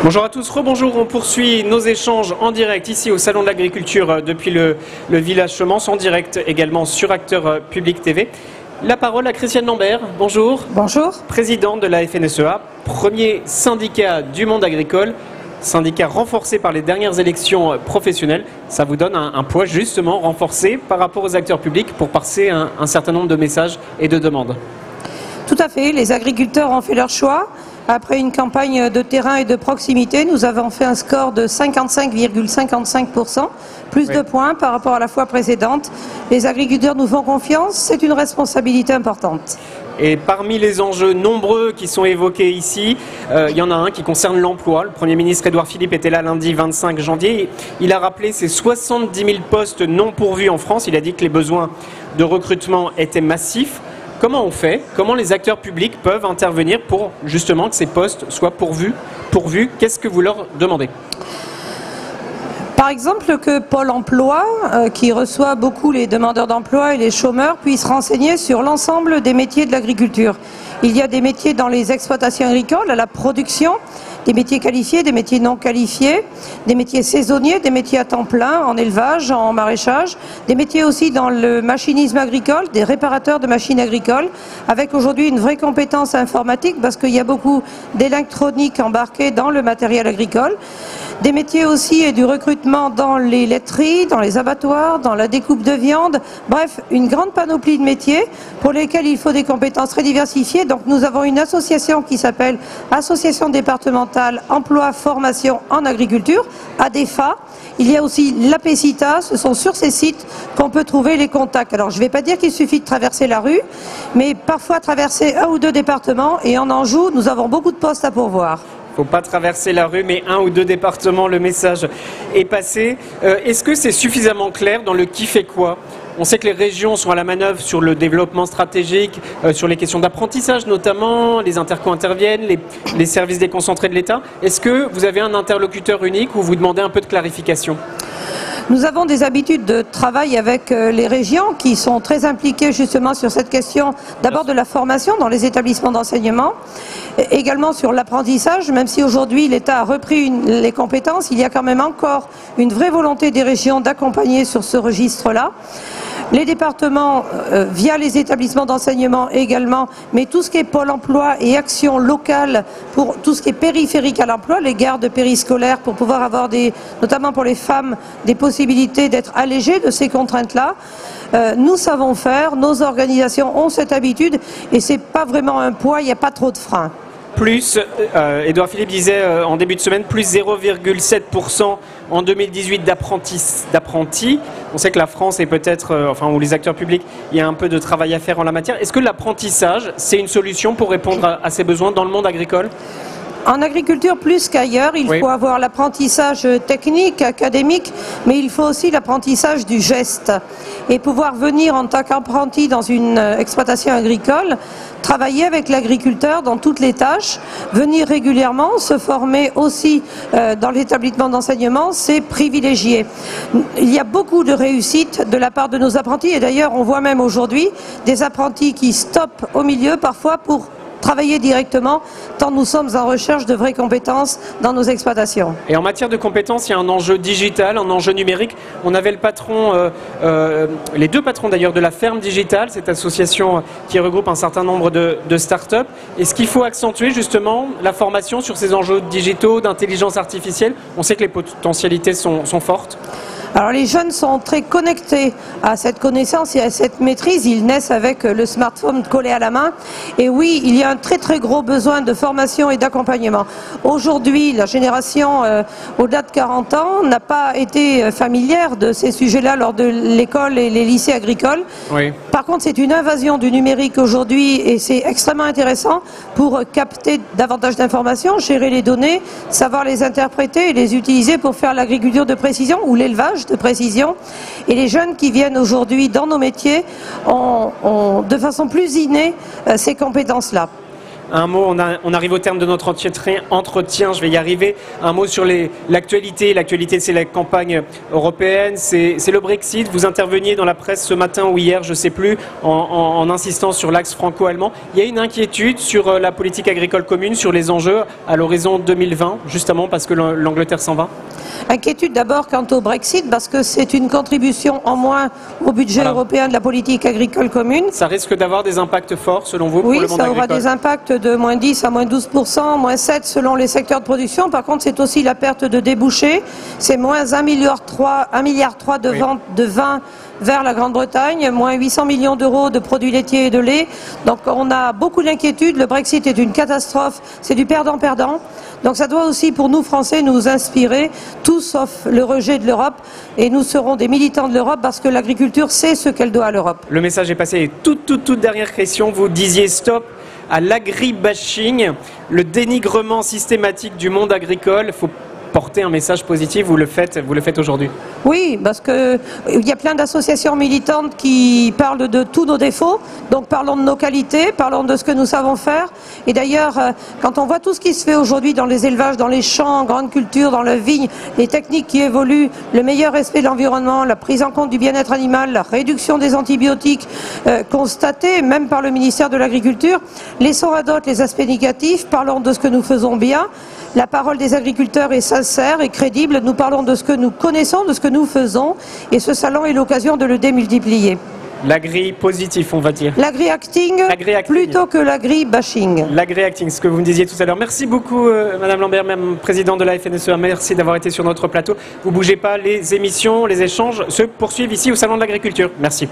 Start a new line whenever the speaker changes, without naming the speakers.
Bonjour à tous, rebonjour, on poursuit nos échanges en direct ici au Salon de l'Agriculture depuis le village Chemance, en direct également sur Acteurs Public TV. La parole à Christiane Lambert, bonjour.
Bonjour.
Présidente de la FNSEA, premier syndicat du monde agricole, syndicat renforcé par les dernières élections professionnelles. Ça vous donne un poids justement renforcé par rapport aux acteurs publics pour passer un certain nombre de messages et de demandes.
Tout à fait, les agriculteurs ont fait leur choix. Après une campagne de terrain et de proximité, nous avons fait un score de 55,55%, plus de points par rapport à la fois précédente. Les agriculteurs nous font confiance, c'est une responsabilité importante.
Et parmi les enjeux nombreux qui sont évoqués ici, il y en a un qui concerne l'emploi. Le Premier ministre Édouard Philippe était là lundi 25 janvier. Il a rappelé ces 70 000 postes non pourvus en France. Il a dit que les besoins de recrutement étaient massifs. Comment on fait? Comment les acteurs publics peuvent intervenir pour justement que ces postes soient pourvus? Qu'est-ce que vous leur demandez?
Par exemple, que Pôle emploi, qui reçoit beaucoup les demandeurs d'emploi et les chômeurs, puisse renseigner sur l'ensemble des métiers de l'agriculture. Il y a des métiers dans les exploitations agricoles, à la production, des métiers qualifiés, des métiers non qualifiés, des métiers saisonniers, des métiers à temps plein en élevage, en maraîchage, des métiers aussi dans le machinisme agricole, des réparateurs de machines agricoles, avec aujourd'hui une vraie compétence informatique parce qu'il y a beaucoup d'électronique embarquée dans le matériel agricole. Des métiers aussi et du recrutement dans les laiteries, dans les abattoirs, dans la découpe de viande. Bref, une grande panoplie de métiers pour lesquels il faut des compétences très diversifiées. Donc nous avons une association qui s'appelle Association départementale Emploi Formation en Agriculture, ADEFA. Il y a aussi l'APECITA, ce sont sur ces sites qu'on peut trouver les contacts. Alors je ne vais pas dire qu'il suffit de traverser la rue, mais parfois traverser un ou deux départements et en Anjou, nous avons beaucoup de postes à pourvoir.
Il ne faut pas traverser la rue, mais un ou deux départements, le message est passé. Est-ce que c'est suffisamment clair dans le qui fait quoi? On sait que les régions sont à la manœuvre sur le développement stratégique, sur les questions d'apprentissage notamment, les interco interviennent, les services déconcentrés de l'État. Est-ce que vous avez un interlocuteur unique ou vous demandez un peu de clarification?
Nous avons des habitudes de travail avec les régions qui sont très impliquées justement sur cette question, d'abord de la formation dans les établissements d'enseignement, également sur l'apprentissage, même si aujourd'hui l'État a repris les compétences, il y a quand même encore une vraie volonté des régions d'accompagner sur ce registre-là. Les départements, via les établissements d'enseignement également, mais tout ce qui est Pôle emploi et action locale pour tout ce qui est périphérique à l'emploi, les gardes périscolaires pour pouvoir avoir notamment pour les femmes, des possibilités d'être allégées de ces contraintes-là. Nous savons faire, nos organisations ont cette habitude et c'est pas vraiment un poids, il n'y a pas trop de freins.
Plus, Édouard Philippe disait en début de semaine, plus 0,7% en 2018 d'apprentis. On sait que la France est peut-être, ou les acteurs publics, il y a un peu de travail à faire en la matière. Est-ce que l'apprentissage, c'est une solution pour répondre à ces besoins dans le monde agricole ?
En agriculture, plus qu'ailleurs, il faut avoir l'apprentissage technique, académique, mais il faut aussi l'apprentissage du geste. Et pouvoir venir en tant qu'apprenti dans une exploitation agricole, travailler avec l'agriculteur dans toutes les tâches, venir régulièrement, se former aussi dans l'établissement d'enseignement, c'est privilégié. Il y a beaucoup de réussite de la part de nos apprentis, et d'ailleurs on voit même aujourd'hui des apprentis qui stoppent au milieu parfois pour travailler directement, tant nous sommes en recherche de vraies compétences dans nos exploitations.
Et en matière de compétences, il y a un enjeu digital, un enjeu numérique. On avait le patron, les deux patrons d'ailleurs de la Ferme Digitale, cette association qui regroupe un certain nombre de start-up. Est-ce qu'il faut accentuer justement la formation sur ces enjeux digitaux, d'intelligence artificielle? On sait que les potentialités sont fortes.
Alors les jeunes sont très connectés à cette connaissance et à cette maîtrise. Ils naissent avec le smartphone collé à la main. Et oui, il y a un très très gros besoin de formation et d'accompagnement. Aujourd'hui, la génération au-delà de 40 ans n'a pas été familière de ces sujets-là lors de l'école et les lycées agricoles. Oui. Par contre, c'est une invasion du numérique aujourd'hui et c'est extrêmement intéressant pour capter davantage d'informations, gérer les données, savoir les interpréter et les utiliser pour faire l'agriculture de précision ou l'élevage de précision. Et les jeunes qui viennent aujourd'hui dans nos métiers ont de façon plus innée ces compétences-là.
Un mot, on arrive au terme de notre entretien, je vais y arriver. Un mot sur l'actualité. L'actualité, c'est la campagne européenne, c'est le Brexit. Vous interveniez dans la presse ce matin ou hier, je ne sais plus, en insistant sur l'axe franco-allemand. Il y a une inquiétude sur la politique agricole commune, sur les enjeux à l'horizon 2020, justement parce que l'Angleterre s'en va.
Inquiétude d'abord quant au Brexit, parce que c'est une contribution en moins au budget européen de la politique agricole commune.
Ça risque d'avoir des impacts forts, selon vous, pour le monde agricole?
Oui, ça aura des impacts de moins 10 à moins 12%, moins 7 selon les secteurs de production. Par contre, c'est aussi la perte de débouchés. C'est moins 1,3 milliard de ventes de vin vers la Grande-Bretagne, moins 800 millions d'euros de produits laitiers et de lait. Donc on a beaucoup d'inquiétudes. Le Brexit est une catastrophe, c'est du perdant-perdant. Donc ça doit aussi, pour nous Français, nous inspirer, tout sauf le rejet de l'Europe. Et nous serons des militants de l'Europe parce que l'agriculture, c'est ce qu'elle doit à l'Europe.
Le message est passé. Toute dernière question. Vous disiez stop à l'agribashing, le dénigrement systématique du monde agricole. Il faut porter un message positif, vous le faites aujourd'hui.
Oui, parce qu'il y a plein d'associations militantes qui parlent de tous nos défauts, donc parlons de nos qualités, parlons de ce que nous savons faire. Et d'ailleurs, quand on voit tout ce qui se fait aujourd'hui dans les élevages, dans les champs, en grande culture, dans la vigne, les techniques qui évoluent, le meilleur respect de l'environnement, la prise en compte du bien-être animal, la réduction des antibiotiques constatée même par le ministère de l'Agriculture, laissons à d'autres les aspects négatifs, parlons de ce que nous faisons bien. La parole des agriculteurs est sincère et crédible. Nous parlons de ce que nous connaissons, de ce que nous faisons. Et ce salon est l'occasion de le démultiplier.
L'agri-positif, on va dire.
L'agri-acting plutôt que l'agri-bashing.
L'agri-acting, ce que vous me disiez tout à l'heure. Merci beaucoup, Madame Lambert, même présidente de la FNSEA. Merci d'avoir été sur notre plateau. Vous ne bougez pas, les émissions, les échanges se poursuivent ici au Salon de l'Agriculture. Merci.